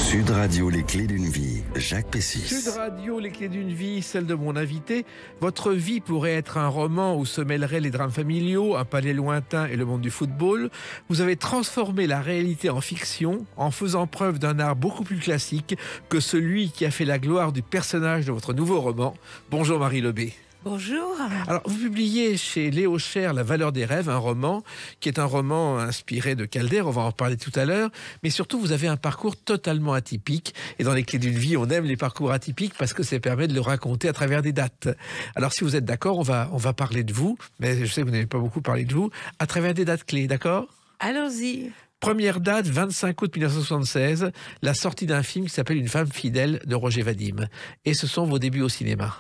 Sud Radio, les clés d'une vie, Jacques Pessis. Sud Radio, les clés d'une vie, celle de mon invité. Votre vie pourrait être un roman où se mêleraient les drames familiaux, un palais lointain et le monde du football. Vous avez transformé la réalité en fiction en faisant preuve d'un art beaucoup plus classique que celui qui a fait la gloire du personnage de votre nouveau roman. Bonjour Marie Lebé. Bonjour. Alors, vous publiez chez Léo Cher La valeur des rêves, un roman qui est un roman inspiré de Calder, on va en parler tout à l'heure, mais surtout vous avez un parcours totalement atypique, et dans les clés d'une vie, on aime les parcours atypiques parce que ça permet de le raconter à travers des dates. Alors, si vous êtes d'accord, on va parler de vous, mais je sais que vous n'avez pas beaucoup parlé de vous, à travers des dates clés, d'accord ? Allons-y. Première date, 25 août 1976, la sortie d'un film qui s'appelle Une femme fidèle de Roger Vadim. Et ce sont vos débuts au cinéma.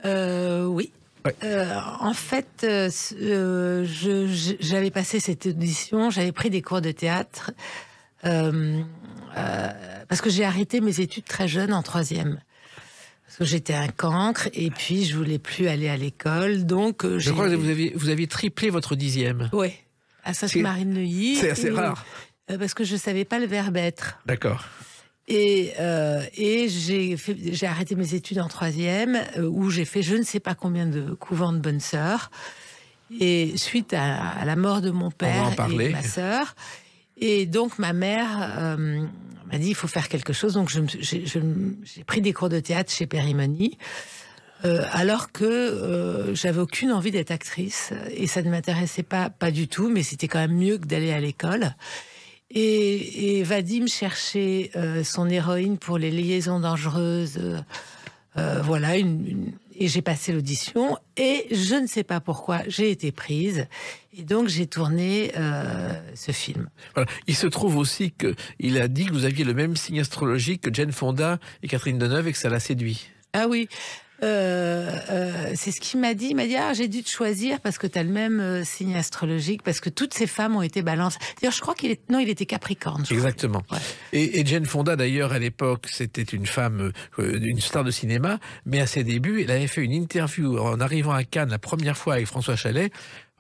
Oui. Ouais. En fait, j'avais passé cette audition, j'avais pris des cours de théâtre parce que j'ai arrêté mes études très jeune en troisième. Parce que j'étais un cancre et puis je voulais plus aller à l'école, donc je crois que vous aviez triplé votre dixième. Oui, à Sainte-Marie-de-Neuilly. C'est assez rare. Parce que je savais pas le verbe être. D'accord. Et j'ai arrêté mes études en troisième, où j'ai fait je ne sais pas combien de couvents de bonnes sœurs. Et suite à la mort de mon père et de ma sœur, et donc ma mère m'a dit il faut faire quelque chose. Donc j'ai pris des cours de théâtre chez Périmoni, alors que j'avais aucune envie d'être actrice et ça ne m'intéressait pas du tout, mais c'était quand même mieux que d'aller à l'école. Et Vadim cherchait son héroïne pour Les liaisons dangereuses. Voilà, et j'ai passé l'audition. Et je ne sais pas pourquoi, j'ai été prise. Et donc, j'ai tourné ce film. Voilà. Il se trouve aussi qu'il a dit que vous aviez le même signe astrologique que Jane Fonda et Catherine Deneuve et que ça l'a séduit. Ah oui. C'est ce qu'il m'a dit. Il m'a dit j'ai dû te choisir parce que tu as le même signe astrologique, parce que toutes ces femmes ont été balance. D'ailleurs, je crois qu'il était Capricorne. Exactement. Ouais. Et Jane Fonda, d'ailleurs, à l'époque, c'était une femme, une star de cinéma, mais à ses débuts, elle avait fait une interview en arrivant à Cannes la première fois avec François Chalet.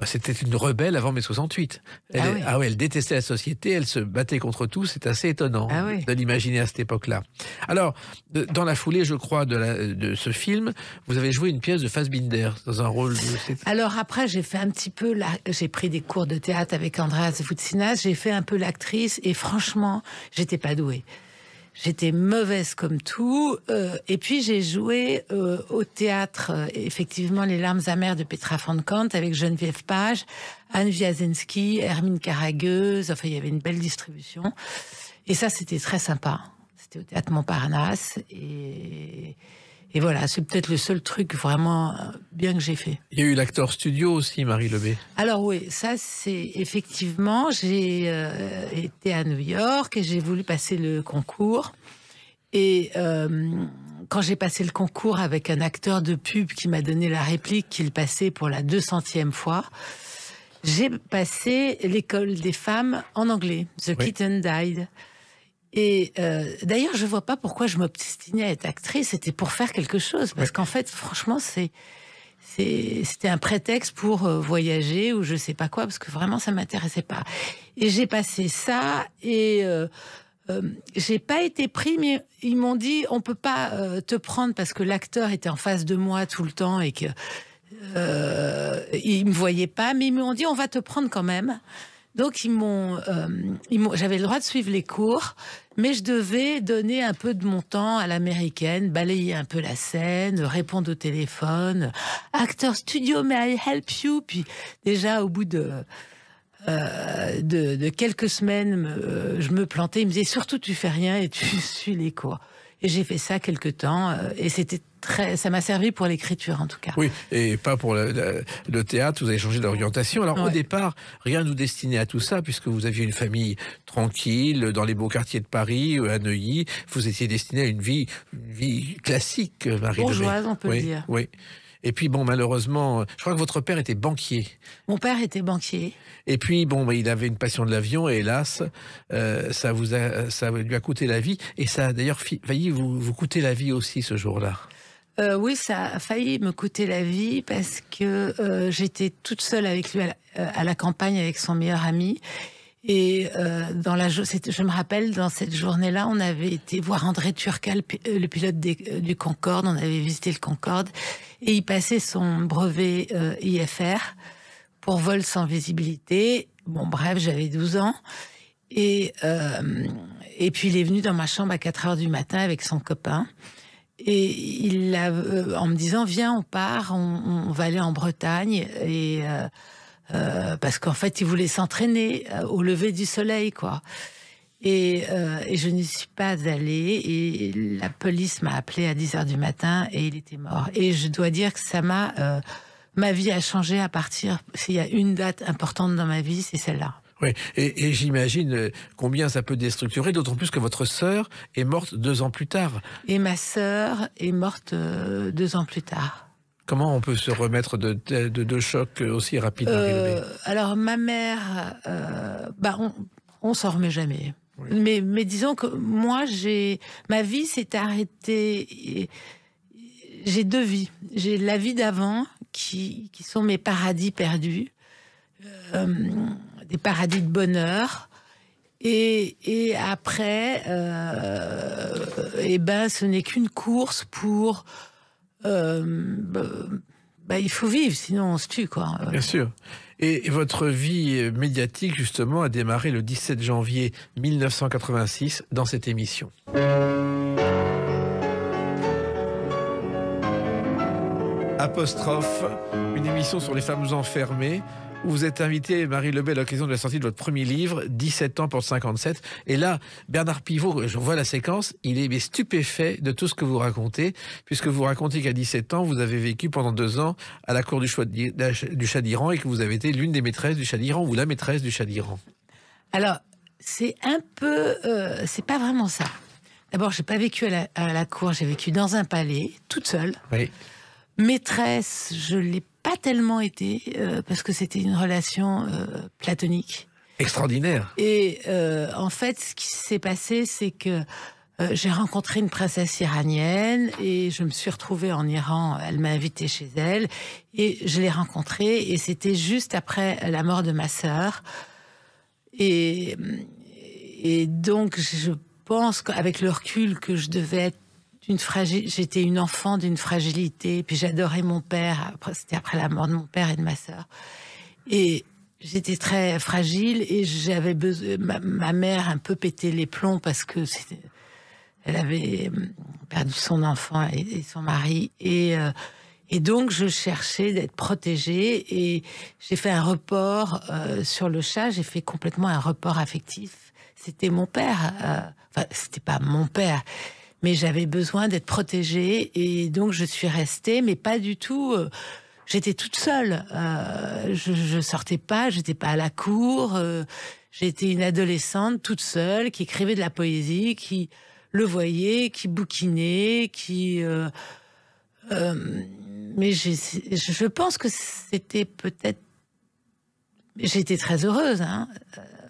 C'était une rebelle avant mai 68. Elle détestait la société, elle se battait contre tout, c'est assez étonnant de l'imaginer à cette époque-là. Alors, dans la foulée, je crois, de ce film, vous avez joué une pièce de Fassbinder dans un rôle de... Alors après, j'ai fait un petit peu... J'ai pris des cours de théâtre avec Andreas Voutsinas, j'ai fait un peu l'actrice, et franchement, j'étais pas douée. J'étais mauvaise comme tout. Et puis j'ai joué au théâtre, effectivement, Les larmes amères de Petra von Kant avec Geneviève Page, Anne Wiazensky, Hermine Caragueuse. Enfin, il y avait une belle distribution. Et ça, c'était très sympa. C'était au théâtre Montparnasse. Et voilà, c'est peut-être le seul truc vraiment bien que j'ai fait. Il y a eu l'Actor Studio aussi, Marie Lebé. Alors oui, ça c'est effectivement, j'ai été à New York et j'ai voulu passer le concours. Et quand j'ai passé le concours avec un acteur de pub qui m'a donné la réplique qu'il passait pour la 200e fois, j'ai passé l'école des femmes en anglais, The Kitten Died. Et d'ailleurs, je vois pas pourquoi je m'obstinais à être actrice. C'était pour faire quelque chose, parce qu'en fait, franchement, c'était un prétexte pour voyager ou je sais pas quoi, parce que vraiment, ça m'intéressait pas. Et j'ai passé ça et j'ai pas été pris, mais ils m'ont dit on peut pas te prendre parce que l'acteur était en face de moi tout le temps et que ils me voyaient pas, mais ils m'ont dit on va te prendre quand même. Donc j'avais le droit de suivre les cours, mais je devais donner un peu de mon temps à l'américaine, balayer un peu la scène, répondre au téléphone, acteur studio, may I help you? Puis déjà au bout de quelques semaines, je me plantais. Il me disait surtout tu fais rien et tu suis les cours. Et j'ai fait ça quelque temps et ça m'a servi pour l'écriture en tout cas. Oui, et pas pour le théâtre, vous avez changé d'orientation. Alors au départ, rien ne vous destinait à tout ça, puisque vous aviez une famille tranquille, dans les beaux quartiers de Paris, à Neuilly. Vous étiez destiné à une vie classique, Marie Lebé. Bourgeoise, on peut le dire. Oui. Et puis bon, malheureusement, je crois que votre père était banquier. Mon père était banquier. Et puis bon, il avait une passion de l'avion et hélas, ça lui a coûté la vie. Et ça a d'ailleurs failli vous coûter la vie aussi ce jour-là. Oui, ça a failli me coûter la vie parce que j'étais toute seule avec lui à la campagne avec son meilleur ami. Et je me rappelle, dans cette journée-là, on avait été voir André Turcal, le pilote du Concorde. On avait visité le Concorde. Et il passait son brevet IFR pour vol sans visibilité. Bon, bref, j'avais 12 ans. Et puis, il est venu dans ma chambre à 4 heures du matin avec son copain. Et en me disant, viens, on part, on va aller en Bretagne. Et... parce qu'en fait, il voulait s'entraîner au lever du soleil, quoi. Et je n'y suis pas allée. Et la police m'a appelée à 10 heures du matin et il était mort. Et je dois dire que ma vie a changé à partir... S'il y a une date importante dans ma vie, c'est celle-là. Oui, et j'imagine combien ça peut déstructurer, d'autant plus que votre sœur est morte 2 ans plus tard. Et ma sœur est morte 2 ans plus tard. Comment on peut se remettre de chocs aussi rapides, Marie Lebey ? Alors, ma mère, on s'en remet jamais. Oui. Mais disons que moi, ma vie s'est arrêtée. J'ai 2 vies. J'ai la vie d'avant, qui sont mes paradis perdus, des paradis de bonheur. Et après, ce n'est qu'une course pour... il faut vivre, sinon on se tue, quoi. Bien sûr. Et votre vie médiatique, justement, a démarré le 17 janvier 1986 dans cette émission. Apostrophe, une émission sur les femmes enfermées, où vous êtes invité, Marie Lebey, à l'occasion de la sortie de votre premier livre, 17 ans pour 57. Et là, Bernard Pivot, je vois la séquence, il est stupéfait de tout ce que vous racontez, puisque vous racontez qu'à 17 ans, vous avez vécu pendant 2 ans à la cour du Shah d'Iran et que vous avez été l'une des maîtresses du Shah d'Iran ou la maîtresse du Shah d'Iran. Alors, c'est un peu... c'est pas vraiment ça. D'abord, j'ai pas vécu à la cour, j'ai vécu dans un palais, toute seule. Oui. Maîtresse, je l'ai pas tellement été, parce que c'était une relation platonique. Extraordinaire. Et en fait, ce qui s'est passé, c'est que j'ai rencontré une princesse iranienne et je me suis retrouvée en Iran. Elle m'a invitée chez elle et je l'ai rencontrée et c'était juste après la mort de ma sœur. Et donc, je pense qu'avec le recul que je devais être j'étais une enfant d'une fragilité, puis j'adorais mon père, c'était après la mort de mon père et de ma sœur. Et j'étais très fragile et j'avais besoin, ma mère un peu pétait les plombs parce que elle avait perdu son enfant et son mari. Et donc je cherchais d'être protégée et j'ai fait un report sur le Shah, j'ai fait complètement un report affectif. C'était mon père, enfin c'était pas mon père, mais j'avais besoin d'être protégée et donc je suis restée, mais pas du tout. J'étais toute seule. Je sortais pas, j'étais pas à la cour. J'étais une adolescente toute seule qui écrivait de la poésie, qui le voyait, qui bouquinait, mais je pense que c'était peut-être. J'étais très heureuse, hein,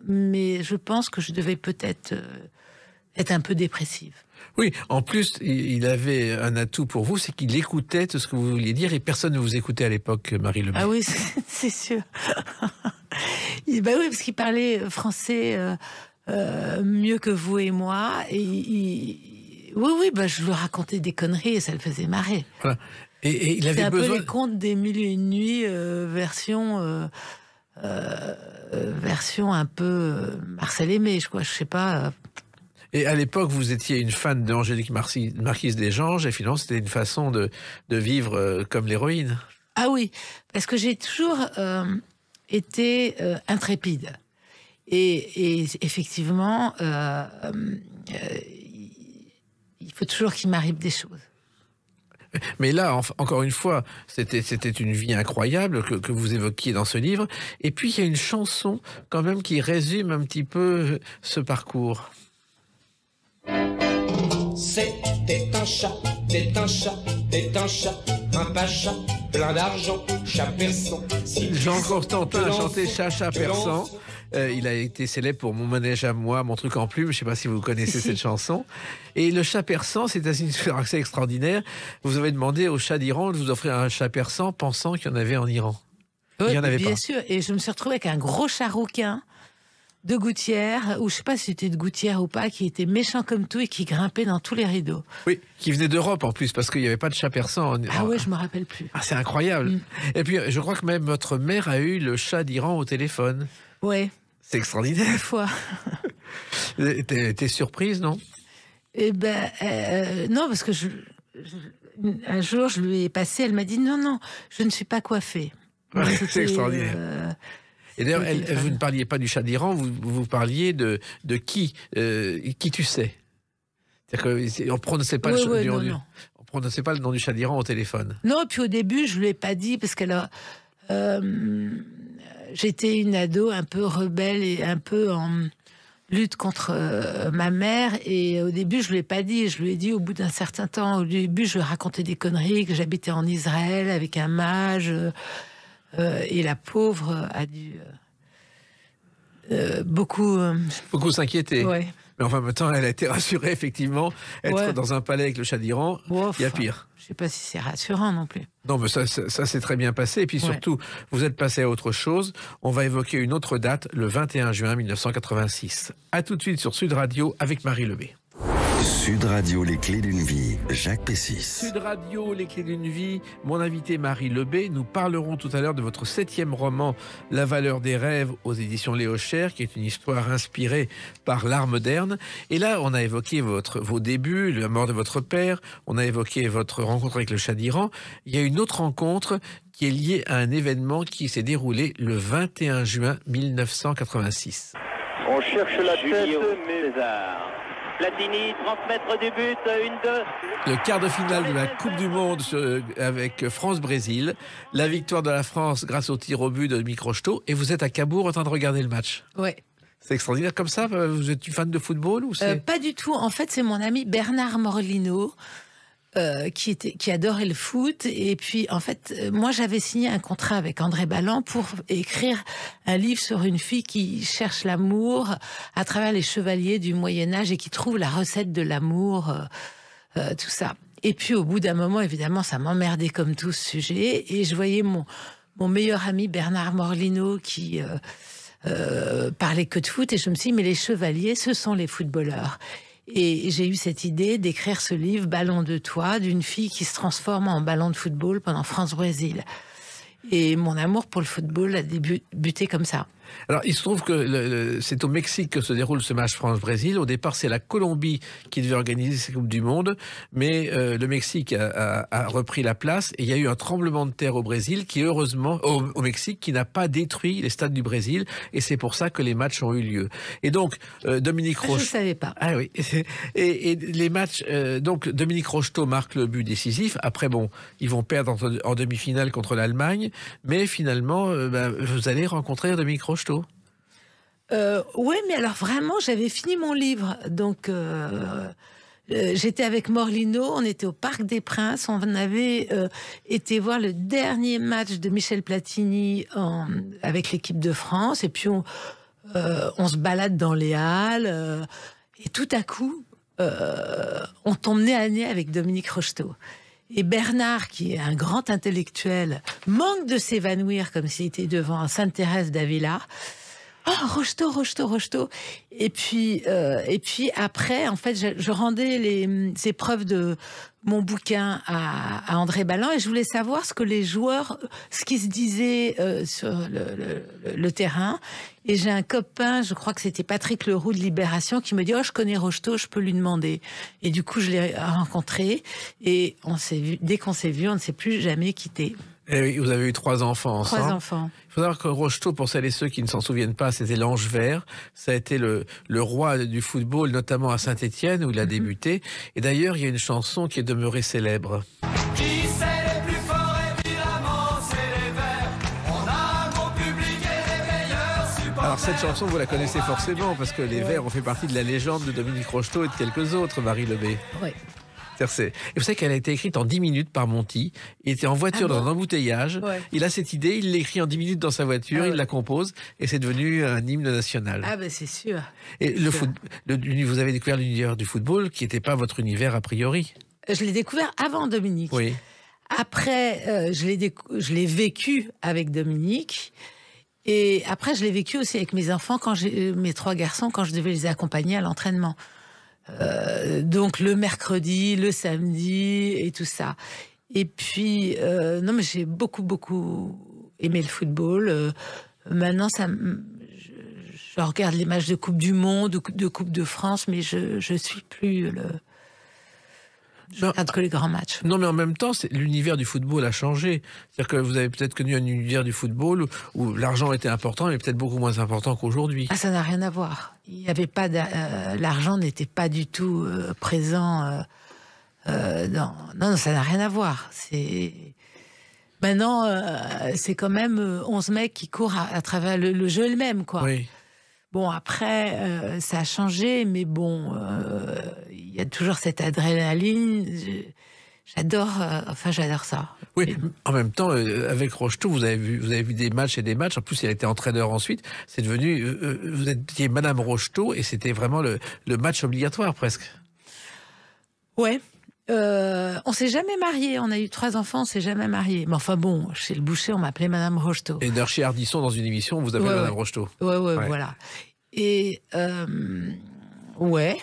mais je pense que je devais peut-être être un peu dépressive. Oui, en plus, il avait un atout pour vous, c'est qu'il écoutait tout ce que vous vouliez dire et personne ne vous écoutait à l'époque, Marie Lebey. Ah oui, c'est sûr. Oui, parce qu'il parlait français mieux que vous et moi. Et je lui racontais des conneries et ça le faisait marrer. Voilà. Et il avait besoin... C'est un peu les contes des Mille et une nuits, version un peu Marcel Aimé, je sais pas... Et à l'époque, vous étiez une fan d'Angélique Marquise des Ganges, et finalement, c'était une façon de vivre comme l'héroïne. Ah oui, parce que j'ai toujours été intrépide. Et effectivement, il faut toujours qu'il m'arrive des choses. Mais là, encore une fois, c'était une vie incroyable que vous évoquiez dans ce livre. Et puis, il y a une chanson, quand même, qui résume un petit peu ce parcours. C'était un chat, un pacha, plein d'argent, chat persan. Jean Constantin a chanté Chat persan. Il a été célèbre pour Mon manège à moi, Mon truc en plume. Je ne sais pas si vous connaissez cette chanson. Et le chat persan, c'est assez extraordinaire. Vous avez demandé au Shah d'Iran de vous offrir un chat persan, pensant qu'il y en avait en Iran. Oui, il y en avait bien pas. Sûr. Et je me suis retrouvée avec un gros chat rouquin de gouttière, ou je sais pas si c'était de gouttière ou pas, qui était méchant comme tout et qui grimpait dans tous les rideaux. Oui, qui venait d'Europe en plus, parce qu'il n'y avait pas de chat persan. Ah ouais, je me rappelle plus. Ah, c'est incroyable. Et puis, je crois que même votre mère a eu le chat d'Iran au téléphone. Ouais. C'est extraordinaire. Une fois. T'es surprise, non? Eh ben, non, parce que un jour, je lui ai passé, elle m'a dit non, je ne suis pas coiffée. C'est extraordinaire. Et d'ailleurs, vous ne parliez pas du chat d'Iran, vous parliez de qui tu sais. C'est-à-dire qu'on ne prononçait pas, on prononçait pas le nom du chat d'Iran au téléphone. Non, puis au début, je ne lui ai pas dit, parce qu'elle j'étais une ado un peu rebelle et un peu en lutte contre ma mère, et au début je lui ai pas dit, je lui ai dit au bout d'un certain temps. Au début je lui racontais des conneries, que j'habitais en Israël avec un mage, et la pauvre a dû beaucoup s'inquiéter. Ouais. Mais enfin, maintenant, elle a été rassurée, effectivement. Être dans un palais avec le chat d'Iran, il y a pire. Je ne sais pas si c'est rassurant non plus. Non, mais ça s'est très bien passé. Et puis surtout, vous êtes passé à autre chose. On va évoquer une autre date, le 21 juin 1986. À tout de suite sur Sud Radio avec Marie Lebé. Sud Radio, les clés d'une vie, Jacques Pessis. Sud Radio, les clés d'une vie, mon invité Marie Lebé. Nous parlerons tout à l'heure de votre 7e roman, La valeur des rêves, aux éditions Léo Cher, qui est une histoire inspirée par l'art moderne. Et là, on a évoqué vos débuts, la mort de votre père, on a évoqué votre rencontre avec le chat d'Iran. Il y a une autre rencontre qui est liée à un événement qui s'est déroulé le 21 juin 1986. On cherche la tête, mais... Platini, transmettre du but, 1-2. Le quart de finale de la Coupe du Monde avec France-Brésil. La victoire de la France grâce au tir au but de Dominique Rocheteau. Et vous êtes à Cabourg en train de regarder le match. Ouais. C'est extraordinaire comme ça. Vous êtes fan de football ou pas du tout. En fait, c'est mon ami Bernard Morlino qui adorait le foot. Et puis, en fait, moi, j'avais signé un contrat avec André Balland pour écrire un livre sur une fille qui cherche l'amour à travers les chevaliers du Moyen-Âge et qui trouve la recette de l'amour, tout ça. Et puis, au bout d'un moment, évidemment, ça m'emmerdait comme tout ce sujet. Et je voyais mon meilleur ami Bernard Morlino qui parlait que de foot. Et je me suis dit, mais les chevaliers, ce sont les footballeurs. Et j'ai eu cette idée d'écrire ce livre, Ballon de toi, d'une fille qui se transforme en ballon de football pendant France-Brésil. Et mon amour pour le football a débuté comme ça. Alors, il se trouve que c'est au Mexique que se déroule ce match France-Brésil. Au départ, c'est la Colombie qui devait organiser cette Coupe du Monde, mais le Mexique a repris la place et il y a eu un tremblement de terre au Brésil qui, heureusement, au Mexique, qui n'a pas détruit les stades du Brésil, et c'est pour ça que les matchs ont eu lieu. Et donc, Dominique Rocheteau... Je ne savais pas. Ah oui. Et les matchs... donc, Dominique Rocheteau marque le but décisif. Après, bon, ils vont perdre en demi-finale contre l'Allemagne, mais finalement, vous allez rencontrer Dominique Rocheteau. Oui, mais alors vraiment, j'avais fini mon livre. Donc, j'étais avec Morlino, on était au Parc des Princes, on avait été voir le dernier match de Michel Platini avec l'équipe de France, et puis on se balade dans les halles, et tout à coup, on tombe nez à nez avec Dominique Rocheteau. Et Bernard, qui est un grand intellectuel, manque de s'évanouir comme s'il était devant Sainte-Thérèse d'Avila. Oh, Rocheteau. Et puis après, en fait, je rendais les épreuves de mon bouquin à André Balland, et je voulais savoir ce que les joueurs, ce qu'ils se disaient sur le terrain. Et j'ai un copain, je crois que c'était Patrick Leroux de Libération, qui me dit « Oh, je connais Rocheteau, je peux lui demander ». Et du coup, je l'ai rencontré, et dès qu'on s'est vu, on ne s'est plus jamais quitté. Et oui, vous avez eu 3 enfants ensemble. 3 enfants. Il faut savoir que Rocheteau, pour celles et ceux qui ne s'en souviennent pas, c'était l'ange vert. Ça a été le roi du football, notamment à Saint-Étienne, où il a débuté. Et d'ailleurs, il y a une chanson qui est demeurée célèbre. Qui c'est les plus forts, évidemment, c'est les Verts. On a un bon public et les meilleurs supporters. Alors cette chanson, vous la connaissez forcément, parce que les Verts ont fait partie de la légende de Dominique Rocheteau et de quelques autres, Marie Lebé. Oui. Et vous savez qu'elle a été écrite en 10 minutes par Monty. Il était en voiture dans un embouteillage. Ouais. Il a cette idée, il l'écrit en 10 minutes dans sa voiture, il la compose, et c'est devenu un hymne national. Ah ben c'est sûr. Et vous avez découvert l'univers du football, qui n'était pas votre univers a priori. Je l'ai découvert avant Dominique. Oui. Après, je l'ai vécu avec Dominique. Et après, je l'ai vécu aussi avec mes enfants, mes 3 garçons, quand je devais les accompagner à l'entraînement. Donc le mercredi, le samedi et tout ça. Et puis, non, mais j'ai beaucoup aimé le football. Maintenant, je regarde les matchs de Coupe du Monde, de Coupe de France, mais je suis plus Je regarde que les grands matchs. Non, mais en même temps, l'univers du football a changé. C'est-à-dire que vous avez peut-être connu un univers du football où l'argent était important, mais peut-être beaucoup moins important qu'aujourd'hui. Ah, ça n'a rien à voir. Il y avait pas l'argent n'était pas du tout présent. Non, ça n'a rien à voir. Maintenant, c'est quand même 11 mecs qui courent à travers le jeu le même, quoi. Oui. Bon, après, ça a changé, mais bon, il y a toujours cette adrénaline. J'adore ça. Oui, en même temps, avec Rocheteau, vous avez vu des matchs et des matchs. En plus, il a été entraîneur ensuite. C'est devenu, vous étiez Madame Rocheteau et c'était vraiment le match obligatoire presque. Ouais. On s'est jamais mariés. On a eu 3 enfants, on s'est jamais mariés. Mais enfin bon, chez le boucher, on m'appelait Madame Rocheteau. Et d'ailleurs, chez Ardisson, dans une émission, on vous appelait Madame Rocheteau. Ouais, voilà. Et ouais.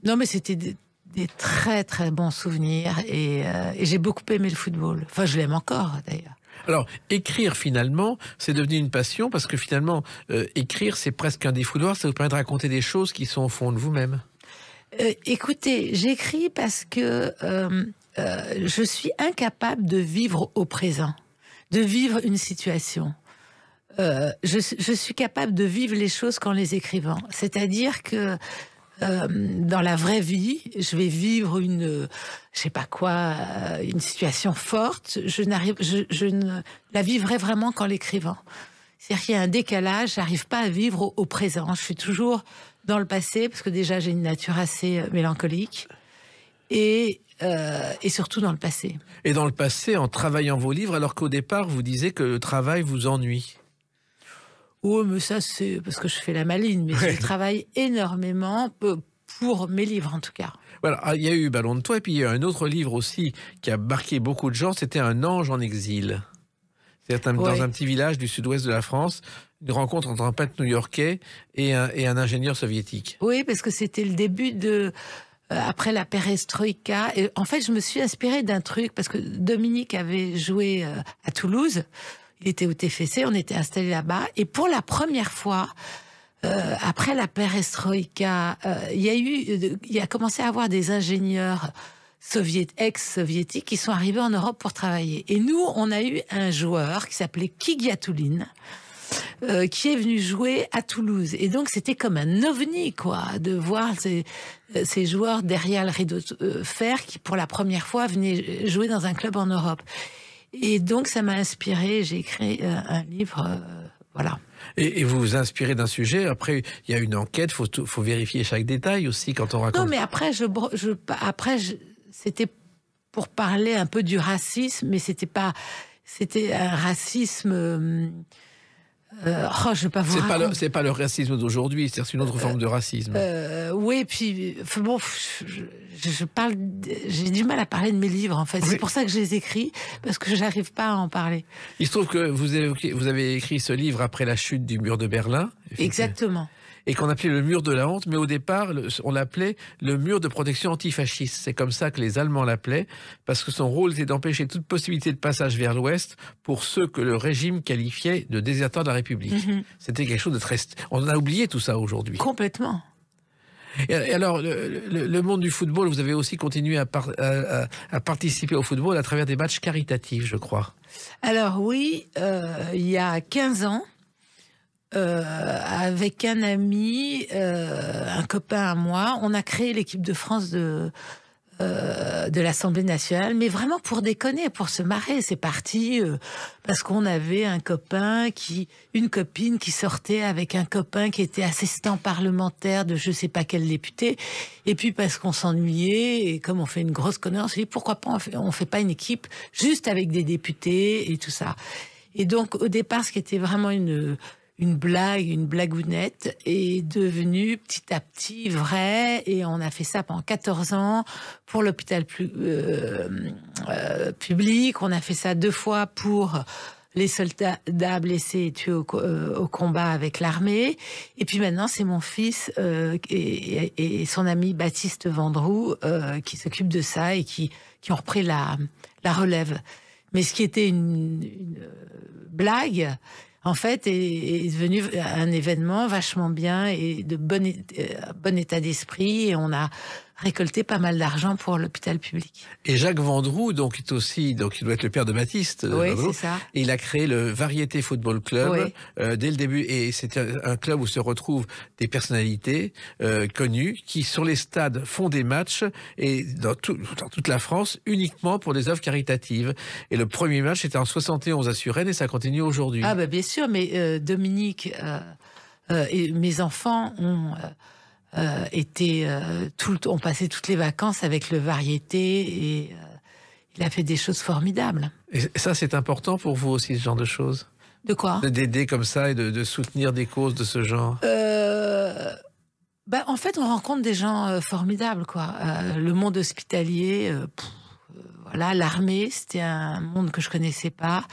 Non, mais c'était des très très bons souvenirs et j'ai beaucoup aimé le football. Enfin, je l'aime encore d'ailleurs. Alors, écrire finalement, c'est devenu une passion parce que finalement, écrire, c'est presque un défouloir. Ça vous permet de raconter des choses qui sont au fond de vous-même. Écoutez, j'écris parce que je suis incapable de vivre au présent, de vivre une situation. Je suis capable de vivre les choses qu'en les écrivant. C'est-à-dire que dans la vraie vie, je vais vivre une situation forte. Je ne la vivrai vraiment qu'en l'écrivant. C'est-à-dire qu'il y a un décalage, j'arrive pas à vivre au présent. Je suis toujours dans le passé, parce que déjà j'ai une nature assez mélancolique, et surtout dans le passé. Et dans le passé, en travaillant vos livres, alors qu'au départ, vous disiez que le travail vous ennuie. Oui, mais ça, c'est parce que je fais la maline, mais je travaille énormément pour mes livres, en tout cas. Voilà, il y a eu Ballon de Toit, et puis il y a un autre livre aussi qui a marqué beaucoup de gens, c'était Un ange en exil. C'est dans un petit village du sud-ouest de la France, une rencontre entre un peintre new-yorkais et un ingénieur soviétique. Oui, parce que c'était le début après la perestroïka. Et en fait, je me suis inspirée d'un truc, parce que Dominique avait joué à Toulouse, il était au TFC, on était installés là-bas, et pour la première fois, après la perestroïka, il a commencé à avoir des ingénieurs ex-soviétiques qui sont arrivés en Europe pour travailler. Et nous, on a eu un joueur qui s'appelait Kigiatoulin, qui est venu jouer à Toulouse. Et donc, c'était comme un ovni, quoi, de voir ces joueurs derrière le rideau de fer qui, pour la première fois, venaient jouer dans un club en Europe. Et donc, ça m'a inspiré. J'ai écrit un livre, voilà. Et vous vous inspirez d'un sujet. Après, il y a une enquête. Faut vérifier chaque détail aussi quand on raconte. Non, mais après, c'était pour parler un peu du racisme, mais c'était un racisme. Je vais pas vous raconter. C'est pas le racisme d'aujourd'hui, c'est une autre forme de racisme. Oui, puis bon, j'ai du mal à parler de mes livres en fait. Oui. C'est pour ça que je les écris, parce que j'arrive pas à en parler. Il se trouve que vous avez écrit ce livre après la chute du mur de Berlin. Exactement. Et qu'on appelait le mur de la honte, mais au départ, on l'appelait le mur de protection antifasciste. C'est comme ça que les Allemands l'appelaient, parce que son rôle était d'empêcher toute possibilité de passage vers l'Ouest pour ceux que le régime qualifiait de déserteurs de la République. Mm-hmm. C'était quelque chose de très... On a oublié tout ça aujourd'hui. Complètement. Et alors, le monde du football, vous avez aussi continué à participer au football à travers des matchs caritatifs, je crois. Alors oui, il y a 15 ans, avec un ami, un copain à moi, on a créé l'équipe de France de l'Assemblée nationale, mais vraiment pour déconner, pour se marrer. C'est parti parce qu'on avait une copine qui sortait avec un copain qui était assistant parlementaire de je sais pas quel député, et puis parce qu'on s'ennuyait, et comme on fait une grosse connerie, on s'est dit pourquoi pas on fait pas une équipe juste avec des députés et tout ça. Et donc au départ, ce qui était vraiment une blagounette est devenue petit à petit vrai, et on a fait ça pendant 14 ans pour l'hôpital public, on a fait ça 2 fois pour les soldats blessés et tués au combat avec l'armée. Et puis maintenant, c'est mon fils et son ami Baptiste Vendroux qui s'occupent de ça et qui ont repris la relève. Mais ce qui était une blague, en fait, est devenu un événement vachement bien et de bon état d'esprit. Et on a récolté pas mal d'argent pour l'hôpital public. Et Jacques Vendroux, donc, il doit être le père de Baptiste. Oui, Vendroux. c'est ça. Et il a créé le Variété Football Club dès le début. Et c'est un club où se retrouvent des personnalités connues qui, sur les stades, font des matchs et dans toute la France, uniquement pour des œuvres caritatives. Et le premier match était en 71 à Suresnes et ça continue aujourd'hui. Ah bah bien sûr, mais Dominique et mes enfants ont ont passé toutes les vacances avec le Variété et il a fait des choses formidables. Et ça, c'est important pour vous aussi, ce genre de choses? De quoi? D'aider comme ça et de soutenir des causes de ce genre? En fait, on rencontre des gens formidables, quoi. Le monde hospitalier, voilà, l'armée, c'était un monde que je connaissais pas.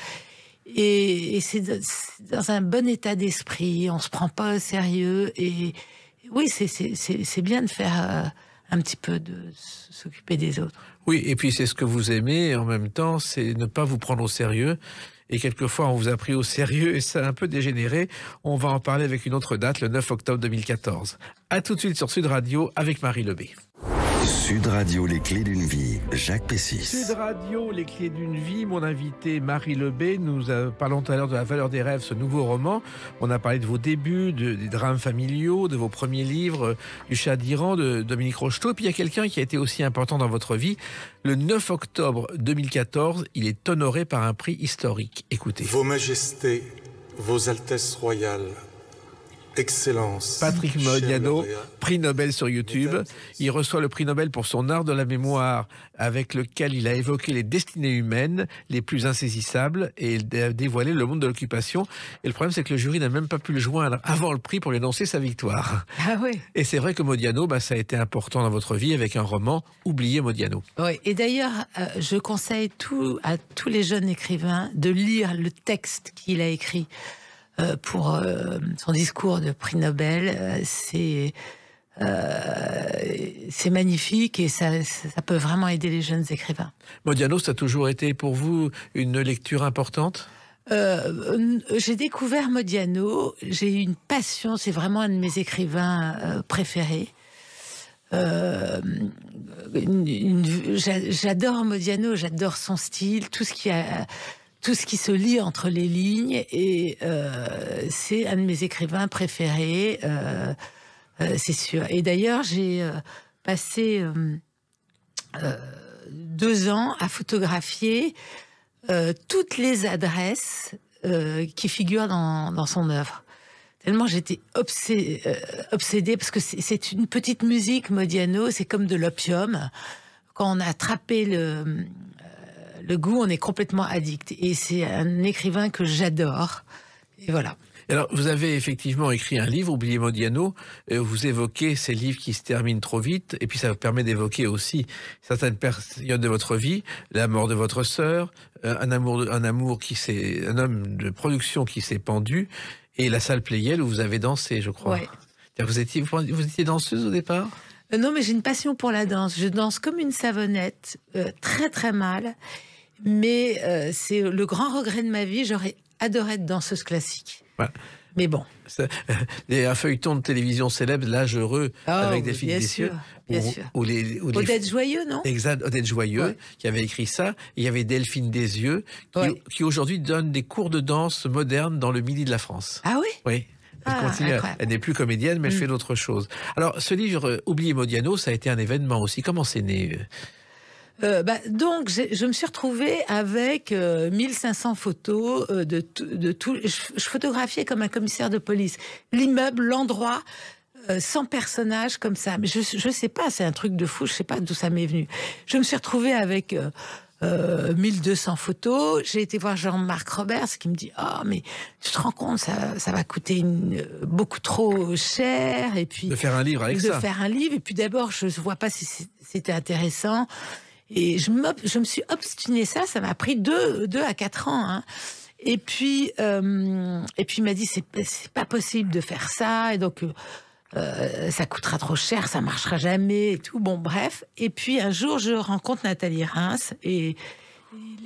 Et c'est dans un bon état d'esprit, on se prend pas au sérieux et oui, c'est bien de faire un petit peu de s'occuper des autres. Oui, et puis c'est ce que vous aimez, et en même temps, c'est ne pas vous prendre au sérieux. Et quelquefois, on vous a pris au sérieux et ça a un peu dégénéré. On va en parler avec une autre date, le 9 octobre 2014. À tout de suite sur Sud Radio avec Marie Lebé. Sud Radio, les clés d'une vie, Jacques Pessis. Sud Radio, les clés d'une vie, mon invité Marie Lebé. Nous parlons tout à l'heure de La valeur des rêves, ce nouveau roman. On a parlé de vos débuts, des drames familiaux, de vos premiers livres, du chat d'Iran, de Dominique Rocheteau. Et puis il y a quelqu'un qui a été aussi important dans votre vie. Le 9 octobre 2014, il est honoré par un prix historique. Écoutez. Vos Majestés, Vos Altesses Royales, Excellence. Patrick Modiano, prix Nobel sur YouTube. Il reçoit le prix Nobel pour son art de la mémoire avec lequel il a évoqué les destinées humaines les plus insaisissables et dévoilé le monde de l'occupation. Et le problème, c'est que le jury n'a même pas pu le joindre avant le prix pour lui annoncer sa victoire. Ah oui. Et c'est vrai que Modiano, ça a été important dans votre vie avec un roman, Oubliez Modiano. Oui, et d'ailleurs, je conseille à tous les jeunes écrivains de lire le texte qu'il a écrit pour son discours de prix Nobel. C'est magnifique et ça peut vraiment aider les jeunes écrivains. Modiano, ça a toujours été pour vous une lecture importante ? J'ai découvert Modiano, j'ai eu une passion, c'est vraiment un de mes écrivains préférés. J'adore Modiano, j'adore son style, tout ce qui se lit entre les lignes, et c'est un de mes écrivains préférés, c'est sûr. Et d'ailleurs, j'ai passé 2 ans à photographier toutes les adresses qui figurent dans son œuvre. Tellement j'étais obsédée, parce que c'est une petite musique, Modiano, c'est comme de l'opium. Quand on a attrapé le goût, on est complètement addict. Et c'est un écrivain que j'adore. Et voilà. Alors, vous avez effectivement écrit un livre, Oubliez Modiano. Vous évoquez ces livres qui se terminent trop vite. Et puis, ça vous permet d'évoquer aussi certaines périodes de votre vie. La mort de votre sœur, un homme de production qui s'est pendu. Et la salle Pleyel où vous avez dansé, je crois. Ouais. Vous étiez danseuse au départ ? Non, mais j'ai une passion pour la danse. Je danse comme une savonnette, très très mal. Mais c'est le grand regret de ma vie. J'aurais adoré être danseuse classique. Ouais. Mais bon. Un feuilleton de télévision célèbre, L'âge heureux, avec des filles des cieux. Bien sûr. Odette Joyeux, non ? Exact, Odette Joyeux, qui avait écrit ça. Et il y avait Delphine Desieux, qui aujourd'hui donne des cours de danse moderne dans le midi de la France. Ah oui ? Oui. Elle n'est plus comédienne, mais elle fait d'autres choses. Alors, ce livre, Oubliez Modiano, ça a été un événement aussi. Comment c'est né ? Donc, je me suis retrouvée avec 1500 photos de tout. Je photographiais comme un commissaire de police. L'immeuble, l'endroit, 100 personnages comme ça. Mais je sais pas, c'est un truc de fou, je sais pas d'où ça m'est venu. Je me suis retrouvée avec 1200 photos. J'ai été voir Jean-Marc Roberts qui me dit « Ah, mais tu te rends compte, ça va coûter beaucoup trop cher. » Et puis de faire un livre avec ça. De faire un livre. Et puis d'abord, je vois pas si c'était intéressant. Et je me suis obstinée, ça m'a pris 2 à 4 ans. Hein. Et puis il m'a dit c'est pas possible de faire ça, et donc ça coûtera trop cher, ça marchera jamais et tout. Bon, bref. Et puis un jour, je rencontre Nathalie Reims et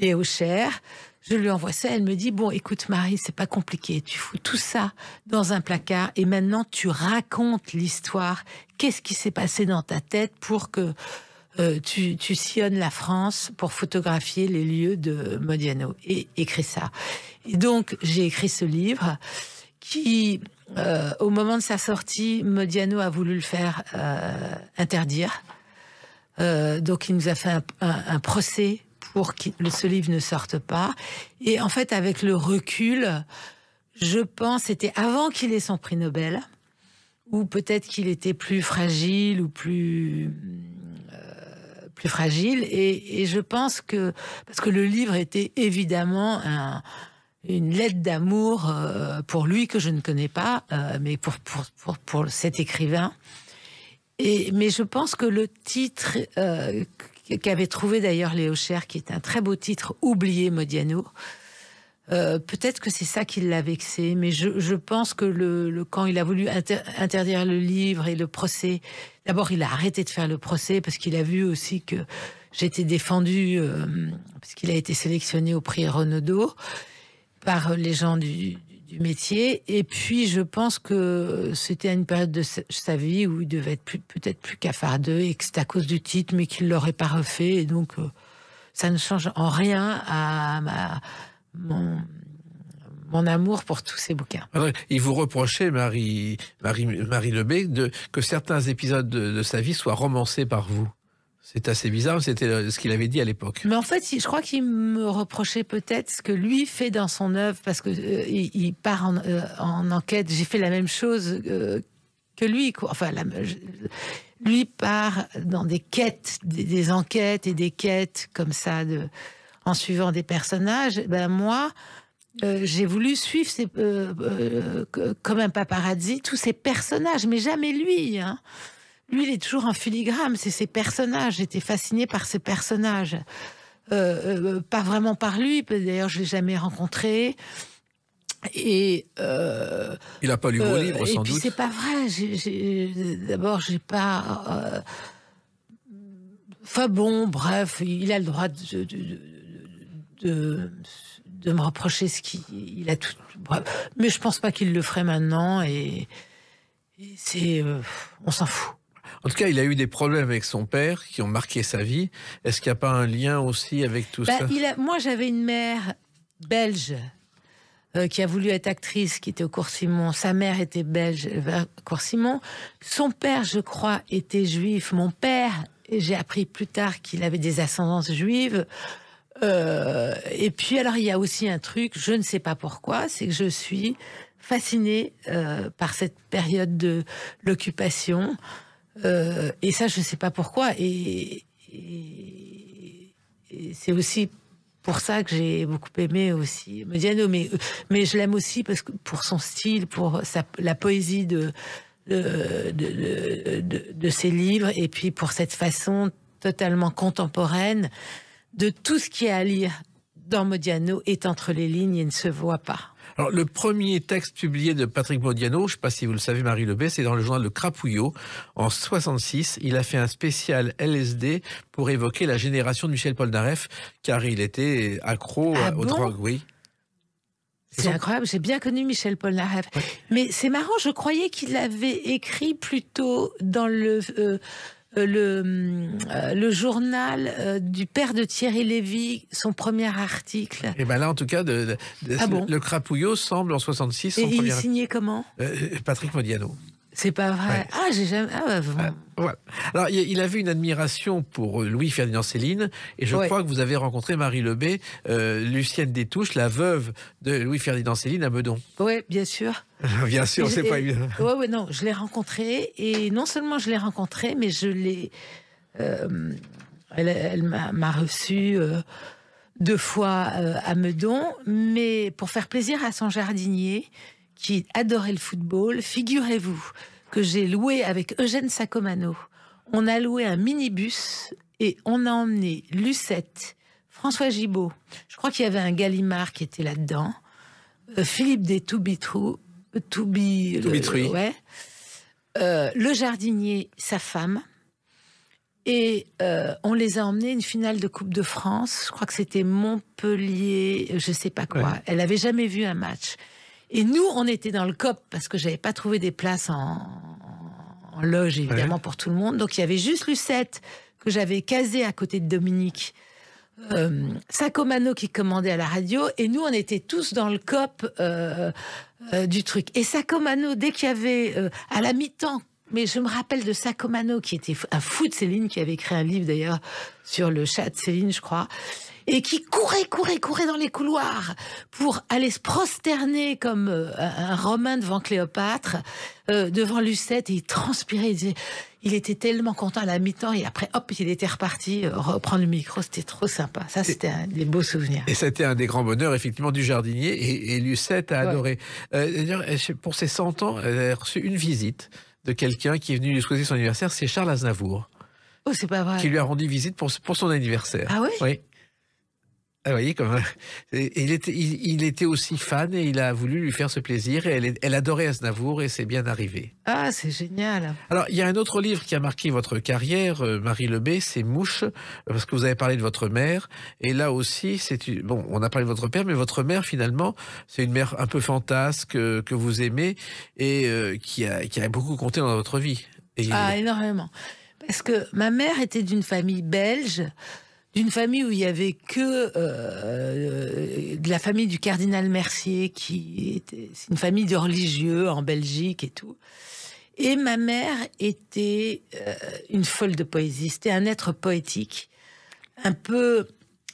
Léo Cher. Je lui envoie ça, elle me dit, bon, écoute Marie, c'est pas compliqué, tu fous tout ça dans un placard et maintenant tu racontes l'histoire. Qu'est-ce qui s'est passé dans ta tête pour que tu sillonnes la France pour photographier les lieux de Modiano, et écris ça. Et donc, j'ai écrit ce livre qui, au moment de sa sortie, Modiano a voulu le faire interdire. Donc, il nous a fait un procès pour que ce livre ne sorte pas. Et en fait, avec le recul, je pense, c'était avant qu'il ait son prix Nobel, ou peut-être qu'il était plus fragile ou plus fragile. Et je pense que, parce que le livre était évidemment une lettre d'amour pour lui que je ne connais pas, mais pour cet écrivain. Mais je pense que le titre qu'avait trouvé d'ailleurs Léo Cher, qui est un très beau titre, Oublier Modiano, peut-être que c'est ça qui l'a vexé, mais je pense que quand il a voulu interdire le livre et le procès, d'abord il a arrêté de faire le procès parce qu'il a vu aussi que j'étais défendue, parce qu'il a été sélectionné au prix Renaudot par les gens du métier. Et puis je pense que c'était à une période de sa vie où il devait être peut-être plus cafardeux et que c'est à cause du titre, mais qu'il l'aurait pas refait. Et donc ça ne change en rien à mon amour pour tous ces bouquins. Alors, il vous reprochait, Marie Lebey, que certains épisodes de sa vie soient romancés par vous. C'est assez bizarre, c'était ce qu'il avait dit à l'époque. Mais en fait, je crois qu'il me reprochait peut-être ce que lui fait dans son œuvre, parce que il part en enquête. J'ai fait la même chose que lui, quoi. Enfin, lui part dans des quêtes, des enquêtes et des quêtes comme ça, en suivant des personnages. Ben moi, j'ai voulu suivre comme un paparazzi tous ces personnages, mais jamais lui, hein. Lui, il est toujours en filigrane, c'est ses personnages. J'étais fascinée par ses personnages. Pas vraiment par lui, d'ailleurs, je ne l'ai jamais rencontré. Et il n'a pas lu vos livres, sans doute. Et puis, c'est pas vrai. D'abord, j'ai pas... Enfin bon, bref, il a le droit de me reprocher ce qu'il a tout... Bref. Mais je pense pas qu'il le ferait maintenant, et c'est... on s'en fout. En tout cas, il a eu des problèmes avec son père qui ont marqué sa vie. Est-ce qu'il n'y a pas un lien aussi avec tout ça? Moi, j'avais une mère belge qui a voulu être actrice, qui était au Cours Simon. Sa mère était belge, Cours Simon. Son père, je crois, était juif. Mon père, j'ai appris plus tard qu'il avait des ascendances juives. Et puis, alors, il y a aussi un truc, je ne sais pas pourquoi, c'est que je suis fascinée par cette période de l'occupation. Et ça, je ne sais pas pourquoi. Et c'est aussi pour ça que j'ai beaucoup aimé aussi Modiano. Mais je l'aime aussi parce que pour son style, pour la poésie de ses livres, et puis pour cette façon totalement contemporaine de tout ce qui est à lire dans Modiano est entre les lignes et ne se voit pas. Alors, le premier texte publié de Patrick Modiano, je ne sais pas si vous le savez, Marie Lebey, c'est dans le journal Le Crapouillot. En 66, il a fait un spécial LSD pour évoquer la génération de Michel Polnareff, car il était accro aux drogues, oui. C'est incroyable, j'ai bien connu Michel Polnareff. Ouais. Mais c'est marrant, je croyais qu'il l'avait écrit plutôt dans le journal du père de Thierry Lévy, son premier article. Et ben là, en tout cas, Le Crapouillot semble en 66. Et il signait comment? Patrick Modiano. C'est pas vrai. Ouais. Ah, j'ai jamais. Ah, ouais. Alors, il avait une admiration pour Louis-Ferdinand Céline, et je crois que vous avez rencontré Marie Lebey, Lucienne Destouches, la veuve de Louis-Ferdinand Céline à Meudon. Oui, bien sûr. Bien sûr, c'est pas évident. Oui, non, je l'ai rencontrée, et non seulement je l'ai rencontrée, mais je l'ai. Elle m'a reçue 2 fois à Meudon, mais pour faire plaisir à son jardinier, qui adorait le football. Figurez-vous que j'ai loué avec Eugène Sacomano. On a loué un minibus et on a emmené Lucette, François Gibault. Je crois qu'il y avait un Gallimard qui était là-dedans. Philippe des To Be True, ouais. Le jardinier, sa femme. Et on les a emmenés à une finale de Coupe de France. Je crois que c'était Montpellier, je sais pas quoi. Ouais. Elle avait jamais vu un match. Et nous, on était dans le COP parce que j'avais pas trouvé des places en loge, évidemment, pour tout le monde. Donc il y avait juste Lucette que j'avais casé à côté de Dominique. Sacomano qui commandait à la radio, et nous on était tous dans le COP du truc. Et Sacomano, dès qu'il y avait à la mi-temps, mais je me rappelle de Sacomano qui était un fou de Céline, qui avait écrit un livre d'ailleurs sur le chat de Céline, je crois, et qui courait dans les couloirs pour aller se prosterner comme un Romain devant Cléopâtre, devant Lucette, et il transpirait, il était tellement content à la mi-temps, et après, hop, il était reparti reprendre le micro. C'était trop sympa. Ça, c'était des beaux souvenirs. Et c'était un des grands bonheurs, effectivement, du jardinier. Et Lucette a adoré. D'ailleurs, pour ses 100 ans, elle a reçu une visite de quelqu'un qui est venu lui souhaiter son anniversaire. C'est Charles Aznavour. Oh, c'est pas vrai. Qui lui a rendu visite pour son anniversaire. Ah oui? Oui. Ah, vous voyez, comme il était aussi fan, et il a voulu lui faire ce plaisir, et elle adorait Aznavour, et c'est bien arrivé. Ah, c'est génial. Alors, il y a un autre livre qui a marqué votre carrière, Marie Lebet, c'est Mouche, parce que vous avez parlé de votre mère, et là aussi, bon, on a parlé de votre père, mais votre mère, finalement, c'est une mère un peu fantasque, que vous aimez, et qui a beaucoup compté dans votre vie. Énormément. Parce que ma mère était d'une famille belge, d'une famille où il y avait que de la famille du cardinal Mercier, c'est une famille de religieux en Belgique et tout. Et ma mère était une folle de poésie. C'était un être poétique, un peu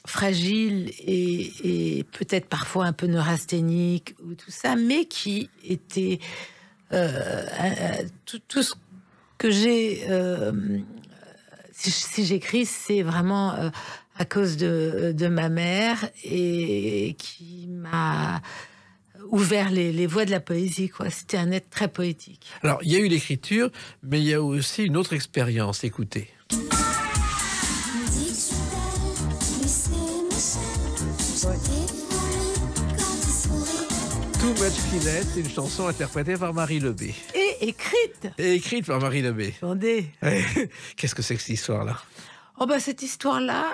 fragile et peut-être parfois un peu neurasthénique ou tout ça, mais qui était tout ce que j'ai. Si j'écris, c'est vraiment à cause de ma mère, et qui m'a ouvert les voies de la poésie, quoi. C'était un être très poétique. Alors, il y a eu l'écriture, mais il y a aussi une autre expérience. Écoutez. Too Much Finesse, c'est une chanson interprétée par Marie Lebet. Et écrite par Marie Lebet. Attendez. Qu'est-ce que c'est que cette histoire-là? Oh bah cette histoire-là,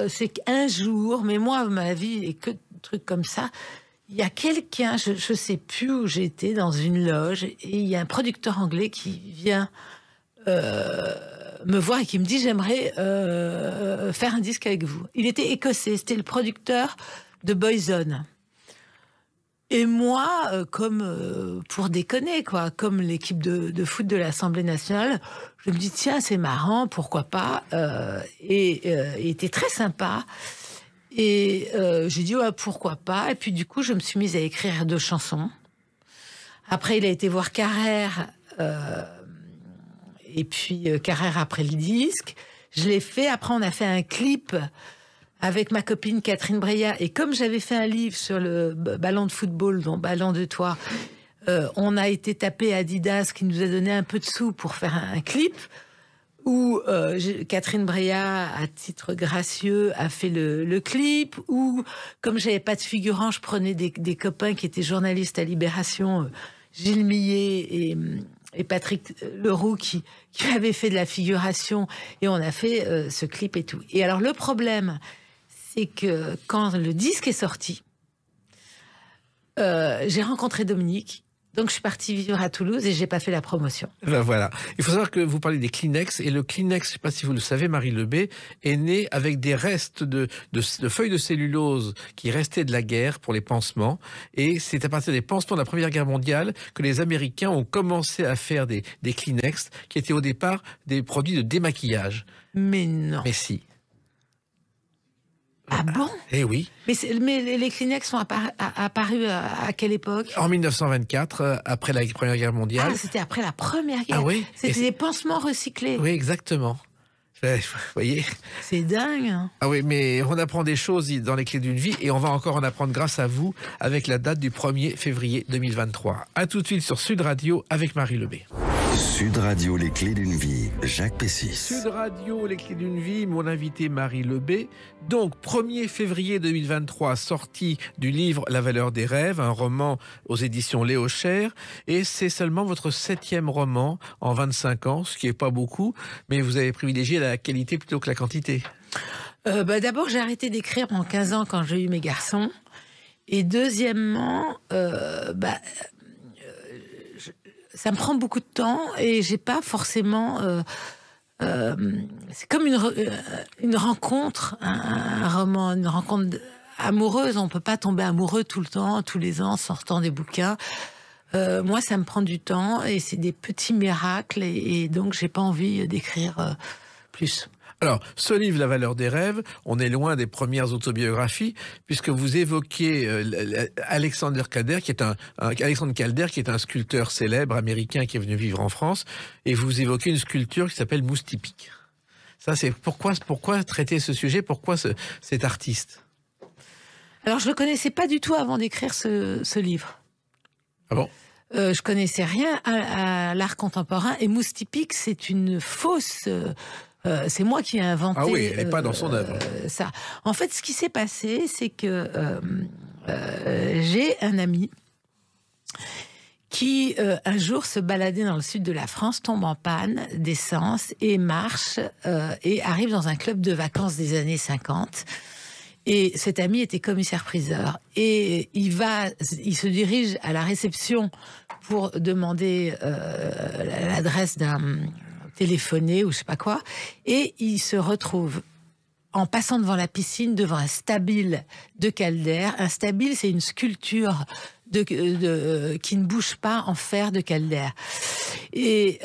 c'est qu'un jour, mais moi, ma vie est que de trucs comme ça, il y a quelqu'un, je sais plus où j'étais, dans une loge, et il y a un producteur anglais qui vient me voir et qui me dit « J'aimerais faire un disque avec vous ». Il était écossais, c'était le producteur de Boyzone. Et moi, comme pour déconner, quoi, comme l'équipe de foot de l'Assemblée nationale, je me dis tiens, c'est marrant, pourquoi pas. Il était très sympa. Et j'ai dit ouais, pourquoi pas. Et puis du coup, je me suis mise à écrire 2 chansons. Après, il a été voir Carrère. Et puis Carrère après le disque. Je l'ai fait. Après, on a fait un clip avec ma copine Catherine Breillat, et comme j'avais fait un livre sur le ballon de football, dont Ballon de Toi, on a été tapé Adidas, qui nous a donné un peu de sous pour faire un clip, où Catherine Breillat, à titre gracieux, a fait le clip, où, comme j'avais pas de figurant, je prenais des copains qui étaient journalistes à Libération, Gilles Millet et Patrick Leroux, qui avaient fait de la figuration, et on a fait ce clip et tout. Et alors, le problème, c'est que quand le disque est sorti, j'ai rencontré Dominique, donc je suis partie vivre à Toulouse et j'ai pas fait la promotion. Ben voilà. Il faut savoir que vous parlez des Kleenex, et le Kleenex, je sais pas si vous le savez, Marie Lebet, est né avec des restes de feuilles de cellulose qui restaient de la guerre pour les pansements, et c'est à partir des pansements de la Première Guerre mondiale que les Américains ont commencé à faire des Kleenex, qui étaient au départ des produits de démaquillage. Mais non. Mais si. Ah bon? Eh oui. Mais les Kleenex sont apparus à quelle époque? En 1924, après la Première Guerre mondiale. Ah, c'était après la Première Guerre. Ah oui. C'était des pansements recyclés. Oui, exactement. Vous voyez? C'est dingue. Hein. Ah oui, mais on apprend des choses dans les clés d'une vie, et on va encore en apprendre grâce à vous avec la date du 1er février 2023. À tout de suite sur Sud Radio avec Marie Lebet. Sud Radio, les clés d'une vie, Jacques Pessis. Sud Radio, les clés d'une vie, mon invité Marie Lebet. Donc, 1er février 2023, sortie du livre La valeur des rêves, un roman aux éditions Léo Cher. Et c'est seulement votre 7e roman en 25 ans, ce qui n'est pas beaucoup, mais vous avez privilégié la qualité plutôt que la quantité. D'abord, j'ai arrêté d'écrire pendant 15 ans quand j'ai eu mes garçons. Et deuxièmement, ça me prend beaucoup de temps et j'ai pas forcément... c'est comme une rencontre, un roman, une rencontre amoureuse. On peut pas tomber amoureux tout le temps, tous les ans, en sortant des bouquins. Moi, ça me prend du temps et c'est des petits miracles et donc j'ai pas envie d'écrire plus. Alors, ce livre, La valeur des rêves, on est loin des premières autobiographies, puisque vous évoquez Alexandre Calder, qui est un sculpteur célèbre américain qui est venu vivre en France, et vous évoquez une sculpture qui s'appelle Mousse typique. Ça, c'est pourquoi traiter ce sujet, pourquoi cet artiste? Alors, je le connaissais pas du tout avant d'écrire ce livre. Ah bon? Je connaissais rien à l'art contemporain, et Mousse typique, c'est une fausse... c'est moi qui ai inventé. Ah oui, elle n'est pas dans son œuvre. Ça. En fait, ce qui s'est passé, c'est que j'ai un ami qui, un jour, se baladait dans le sud de la France, tombe en panne d'essence et marche et arrive dans un club de vacances des années 50. Et cet ami était commissaire-priseur. Et il se dirige à la réception pour demander l'adresse d'un téléphoner ou je sais pas quoi, et il se retrouve en passant devant la piscine devant un stabile de Calder. Un stabile, c'est une sculpture qui ne bouge pas en fer de Calder. Et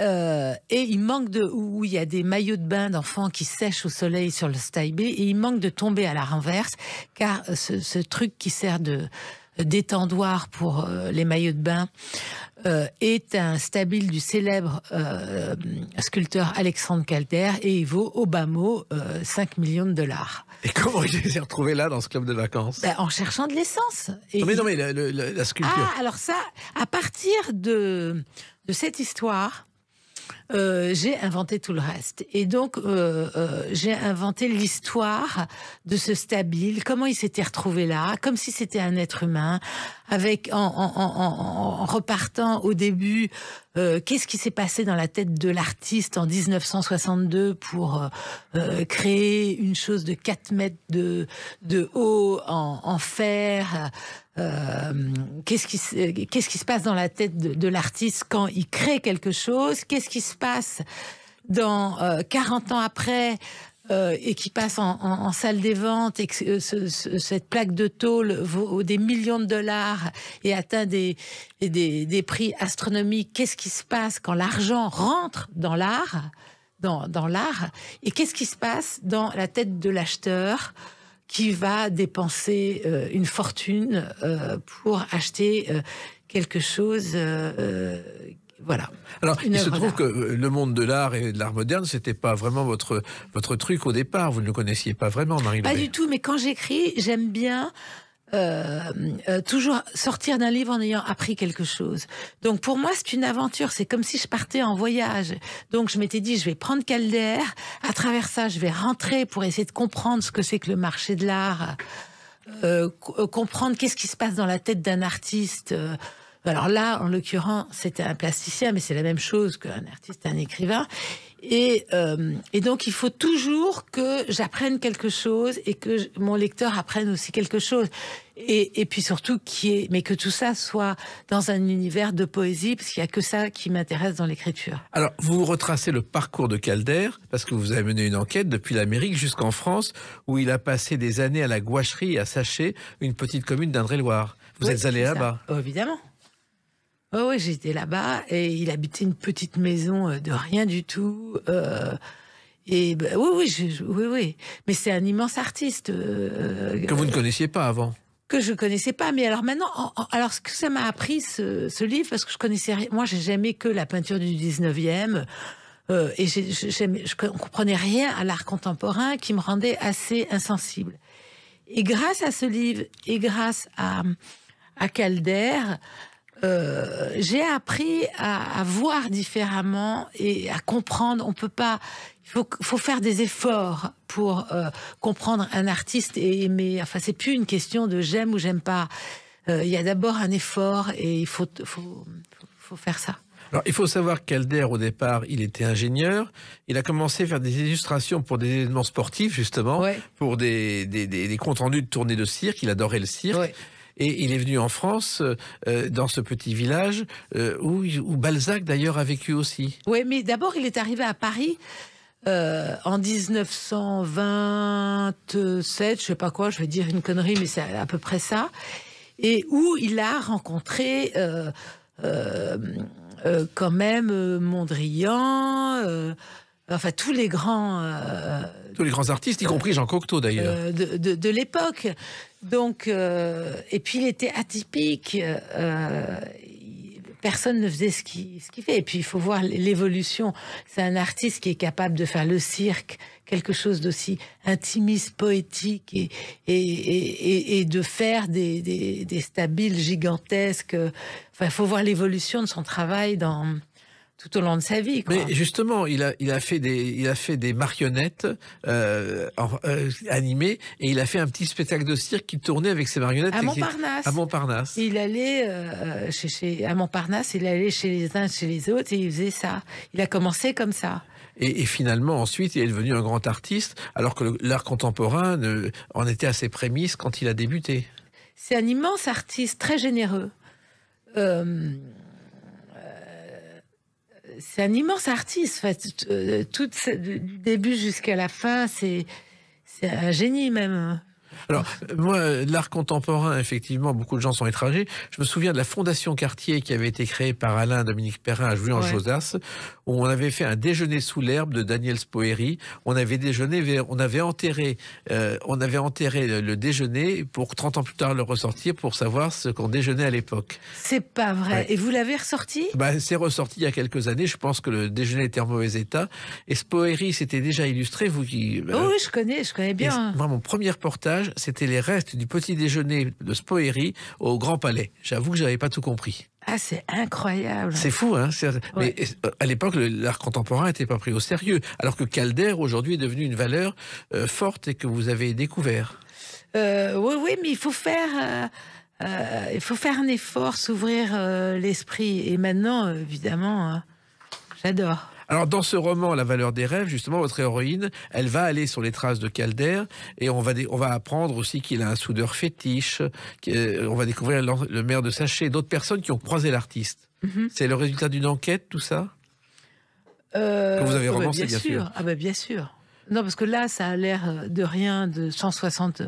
il manque où il y a des maillots de bain d'enfants qui sèchent au soleil sur le stabile, et il manque de tomber à la renverse, car ce truc qui sert d'étendoir pour les maillots de bain est un stabile du célèbre sculpteur Alexandre Calder, et il vaut au bas mot 5 millions de dollars. Et comment il s'est retrouvé là dans ce club de vacances? En cherchant de l'essence. Non mais la sculpture. Ah, alors ça, à partir de cette histoire, j'ai inventé tout le reste. Et donc, j'ai inventé l'histoire de ce stabile, comment il s'était retrouvé là, comme si c'était un être humain, avec en repartant au début, qu'est-ce qui s'est passé dans la tête de l'artiste en 1962 pour créer une chose de 4 mètres de haut en fer. Qu'est-ce qui se passe dans la tête de l'artiste quand il crée quelque chose? Qu'est-ce qui se passe dans 40 ans après et qui passe en salle des ventes, et que cette plaque de tôle vaut des millions de dollars et atteint des prix astronomiques? Qu'est-ce qui se passe quand l'argent rentre dans l'art, dans l'art? Et qu'est-ce qui se passe dans la tête de l'acheteur qui va dépenser une fortune pour acheter quelque chose, voilà. Alors, il se trouve que le monde de l'art et de l'art moderne, c'était pas vraiment votre truc au départ. Vous ne le connaissiez pas vraiment, Marie Lebet. Pas du tout, mais quand j'écris, j'aime bien toujours sortir d'un livre en ayant appris quelque chose. Donc pour moi, c'est une aventure. C'est comme si je partais en voyage. Donc je m'étais dit, je vais prendre Calder. À travers ça, je vais rentrer pour essayer de comprendre ce que c'est que le marché de l'art, comprendre qu'est-ce qui se passe dans la tête d'un artiste. Alors là, en l'occurrence, c'était un plasticien, mais c'est la même chose qu'un artiste, un écrivain. Et donc, il faut toujours que j'apprenne quelque chose et que mon lecteur apprenne aussi quelque chose. Et puis surtout, mais que tout ça soit dans un univers de poésie, parce qu'il n'y a que ça qui m'intéresse dans l'écriture. Alors, vous retracez le parcours de Calder, parce que vous avez mené une enquête depuis l'Amérique jusqu'en France, où il a passé des années à la gouacherie à Saché, une petite commune d'Indre-et-Loire. Vous êtes allé là-bas? Oh, évidemment. Oh oui, j'étais là-bas et il habitait une petite maison de rien du tout. Oui. Mais c'est un immense artiste. Que vous ne connaissiez pas avant? Que je connaissais pas. Mais alors maintenant, alors ce que ça m'a appris ce livre, parce que je connaissais rien. Moi, j'aimais que la peinture du 19e. Et je comprenais rien à l'art contemporain qui me rendait assez insensible. Et grâce à ce livre et grâce à Calder, J'ai appris à voir différemment et à comprendre. On peut pas. Il faut faire des efforts pour comprendre un artiste et aimer. Enfin, c'est plus une question de j'aime ou j'aime pas. Il y a d'abord un effort et il faut faire ça. Alors, il faut savoir qu'Calder, au départ, il était ingénieur. Il a commencé à faire des illustrations pour des événements sportifs, justement, Ouais. pour des comptes rendus de tournées de cirque. Il adorait le cirque. Ouais. Et il est venu en France, dans ce petit village, où Balzac, d'ailleurs, a vécu aussi. Oui, mais d'abord, il est arrivé à Paris en 1927, je sais pas quoi, je vais dire une connerie, mais c'est à peu près ça, et où il a rencontré quand même Mondrian, enfin tous les grands artistes, y compris Jean Cocteau, d'ailleurs. de l'époque. Donc, et puis il était atypique. Personne ne faisait ce qu'il fait. Et puis il faut voir l'évolution. C'est un artiste qui est capable de faire le cirque, quelque chose d'aussi intimiste, poétique, et de faire des stabiles gigantesques. Enfin, il faut voir l'évolution de son travail tout au long de sa vie, quoi. Mais justement, il a fait des marionnettes animées, et il a fait un petit spectacle de cirque qui tournait avec ses marionnettes À Montparnasse. À Montparnasse. Il allait à Montparnasse, il allait chez les uns, chez les autres, et il faisait ça. Il a commencé comme ça. Et finalement, ensuite, il est devenu un grand artiste, alors que l'art contemporain en était à ses prémices quand il a débuté. C'est un immense artiste, très généreux. C'est un immense artiste. Enfin, du début jusqu'à la fin, c'est un génie même. Alors, moi, l'art contemporain, effectivement, beaucoup de gens sont étrangers. Je me souviens de la Fondation Cartier qui avait été créée par Alain Dominique Perrin à Jouy-en-Josas, où on avait fait un déjeuner sous l'herbe de Daniel Spoerry. On avait enterré le déjeuner pour 30 ans plus tard le ressortir pour savoir ce qu'on déjeunait à l'époque. C'est pas vrai. Ouais. Et vous l'avez ressorti ? C'est ressorti il y a quelques années. Je pense que le déjeuner était en mauvais état. Et Spoerry s'était déjà illustré, vous qui... Oui, je connais bien. Moi, mon premier reportage, c'était les restes du petit déjeuner de Spoerry au Grand Palais. J'avoue que j'avais pas tout compris. Ah, c'est incroyable. C'est fou, hein. Ouais. Mais à l'époque, l'art contemporain n'était pas pris au sérieux, alors que Calder, aujourd'hui, est devenu une valeur forte et que vous avez découvert. Oui, mais il faut faire un effort, s'ouvrir l'esprit. Et maintenant, évidemment, j'adore. Alors, dans ce roman, La valeur des rêves, justement, votre héroïne, elle va aller sur les traces de Calder, et on va apprendre aussi qu'il a un soudeur fétiche, on va découvrir le maire de Sachet, d'autres personnes qui ont croisé l'artiste. Mm-hmm. C'est le résultat d'une enquête, tout ça que vous avez romancé, bien sûr. Ah bien sûr. Non, parce que là, ça a l'air de rien, de 160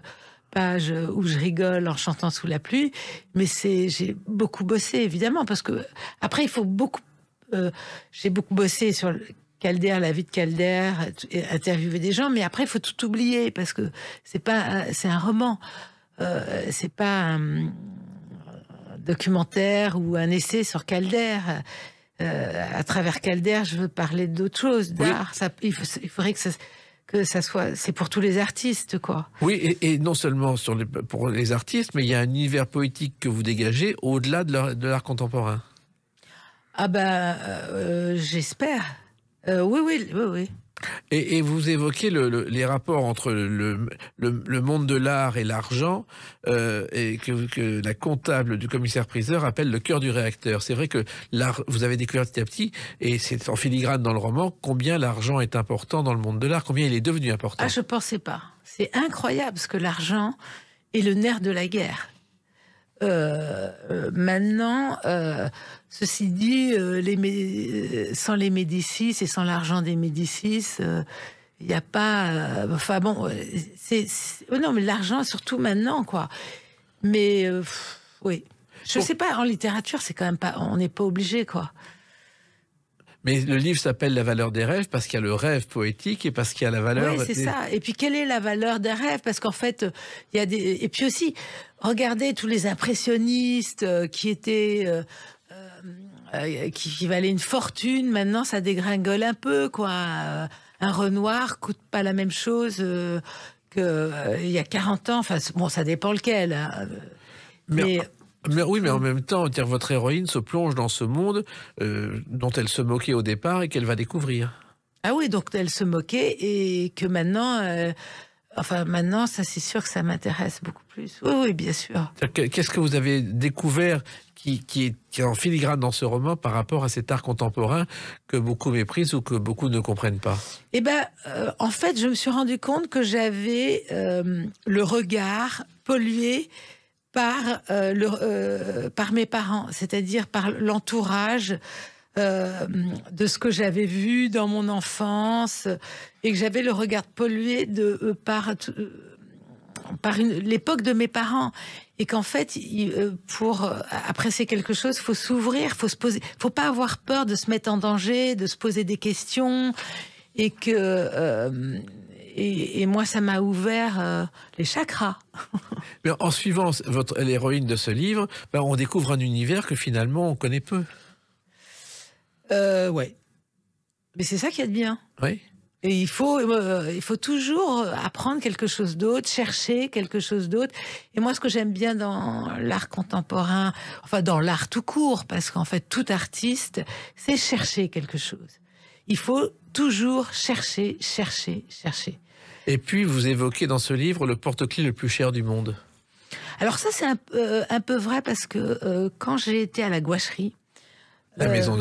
pages où je rigole en chantant sous la pluie, mais j'ai beaucoup bossé, évidemment, parce que après, il faut beaucoup... j'ai beaucoup bossé sur Calder, la vie de Calder, interviewer des gens, mais après il faut tout oublier parce que c'est un roman, c'est pas un documentaire ou un essai sur Calder. À travers Calder, je veux parler d'autre chose, d'art. Oui. Il faudrait que ça soit, c'est pour tous les artistes, quoi. Oui, et non seulement pour les artistes, mais il y a un univers poétique que vous dégagez au-delà de l'art contemporain. Ah j'espère. Oui. Et vous évoquez les rapports entre le monde de l'art et l'argent, et que la comptable du commissaire-priseur appelle le cœur du réacteur. C'est vrai que l'art, vous avez découvert petit à petit, et c'est en filigrane dans le roman, combien l'argent est important dans le monde de l'art, combien il est devenu important. Ah, je pensais pas. C'est incroyable, parce que l'argent est le nerf de la guerre. Maintenant, ceci dit, sans les Médicis et sans l'argent des Médicis, il n'y a pas... enfin bon, non, mais l'argent, surtout maintenant, quoi. Mais, oui. Je sais pas, en littérature, c'est quand même pas... On n'est pas obligé, quoi. Mais le livre s'appelle La valeur des rêves parce qu'il y a le rêve poétique et parce qu'il y a la valeur... Oui, c'est ça. Et puis, quelle est la valeur des rêves? Parce qu'en fait, il y a des... Et puis aussi, regardez tous les impressionnistes qui étaient... qui valaient une fortune. Maintenant, ça dégringole un peu, quoi. Un Renoir coûte pas la même chose qu'il y a 40 ans. Enfin, bon, ça dépend lequel. Hein. Mais Mais, oui, mais en même temps, votre héroïne se plonge dans ce monde dont elle se moquait au départ et qu'elle va découvrir. Ah oui, donc elle se moquait et que maintenant, maintenant, ça c'est sûr que ça m'intéresse beaucoup plus. Oui, oui, bien sûr. Qu'est-ce que vous avez découvert qui est en filigrane dans ce roman par rapport à cet art contemporain que beaucoup méprisent ou que beaucoup ne comprennent pas? Eh ben, en fait, je me suis rendu compte que j'avais le regard pollué par mes parents, c'est-à-dire par l'entourage de ce que j'avais vu dans mon enfance, et que j'avais le regard pollué par l'époque de mes parents, et qu'en fait, pour apprécier quelque chose, il faut s'ouvrir, faut se poser, faut pas avoir peur de se mettre en danger, de se poser des questions, et que et moi, ça m'a ouvert les chakras. Mais en suivant l'héroïne de ce livre, on découvre un univers que finalement on connaît peu. Ouais. Mais c'est ça qu'il y a de bien. Oui. Et il faut toujours apprendre quelque chose d'autre, chercher quelque chose d'autre. Et moi, ce que j'aime bien dans l'art contemporain, enfin dans l'art tout court, parce qu'en fait, tout artiste, c'est chercher quelque chose. Il faut toujours chercher, chercher, chercher. Et puis, vous évoquez dans ce livre le porte-clés le plus cher du monde. Alors ça, c'est un peu vrai, parce que quand j'ai été à la gouacherie, la maison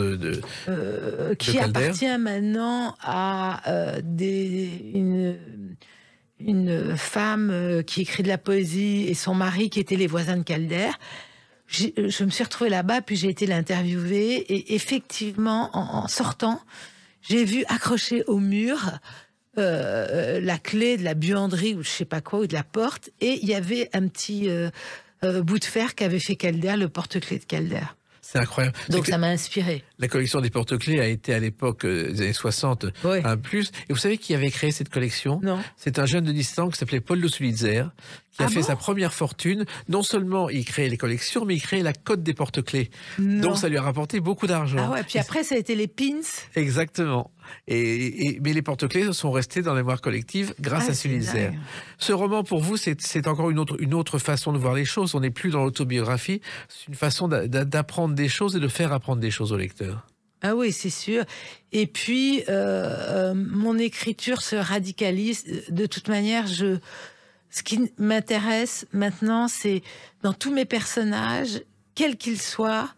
qui Calder, appartient maintenant à une femme qui écrit de la poésie, et son mari qui était les voisins de Calder. Je me suis retrouvée là-bas, puis j'ai été l'interviewer, et effectivement, en sortant, j'ai vu accroché au mur la clé de la buanderie, ou je sais pas quoi, ou de la porte, et il y avait un petit bout de fer qu'avait fait Calder, le porte-clés de Calder. C'est incroyable. Donc ça m'a inspiré. La collection des porte-clés a été à l'époque des années 60 oui. un plus. Et vous savez qui avait créé cette collection? Non. C'est un jeune de distance qui s'appelait Paul de Sulitzer, qui a fait sa première fortune. Non seulement il créait les collections, mais il créait la cote des porte-clés. Donc ça lui a rapporté beaucoup d'argent. Ah ouais, puis après ça a été les pins. Exactement. Mais les porte-clés sont restés dans la mémoire collective grâce à Sulitzer. Ce roman, pour vous, c'est encore une autre façon de voir les choses. On n'est plus dans l'autobiographie. C'est une façon d'apprendre des choses et de faire apprendre des choses au lecteur. Ah oui, c'est sûr. Et puis, mon écriture se radicalise. De toute manière, ce qui m'intéresse maintenant, c'est dans tous mes personnages, quels qu'ils soient,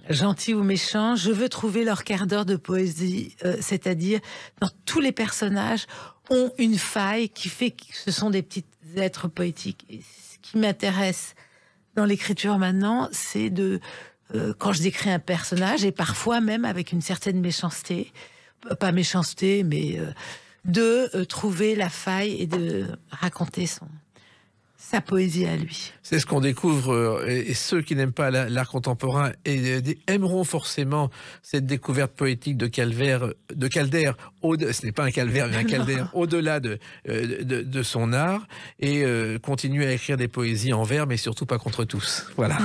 gentils ou méchants, je veux trouver leur quart d'heure de poésie. C'est-à-dire, dans tous les personnages, ont une faille qui fait que ce sont des petits êtres poétiques. Et ce qui m'intéresse dans l'écriture maintenant, c'est quand je décris un personnage, et parfois même avec une certaine méchanceté, pas méchanceté, mais de trouver la faille et de raconter sa poésie à lui. C'est ce qu'on découvre, et ceux qui n'aiment pas l'art contemporain aimeront forcément cette découverte poétique de Calder. Ce n'est pas un calvaire, mais un Calder au-delà de son art, et continuer à écrire des poésies en vers, mais surtout pas contre tous. Voilà.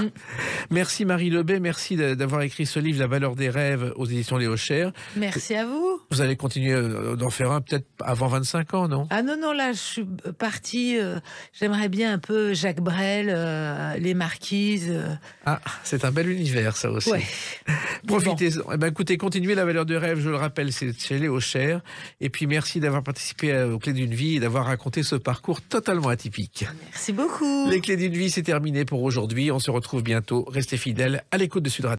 Merci Marie Lebet, merci d'avoir écrit ce livre, La valeur des rêves, aux éditions Léo Cher. Merci à vous. Vous allez continuer d'en faire un peut-être avant 25 ans, non? Ah non, là je suis partie, j'aimerais bien un peu Jacques Brel, les Marquises. Ah, c'est un bel univers, ça aussi. Ouais. Profitez-en. Eh ben, écoutez, continuez La valeur du rêve, je le rappelle, c'est chez Léo Cher. Et puis merci d'avoir participé aux Clés d'une vie et d'avoir raconté ce parcours totalement atypique. Merci beaucoup. Les Clés d'une vie, c'est terminé pour aujourd'hui. On se retrouve bientôt. Restez fidèles à l'écoute de Sud Radio.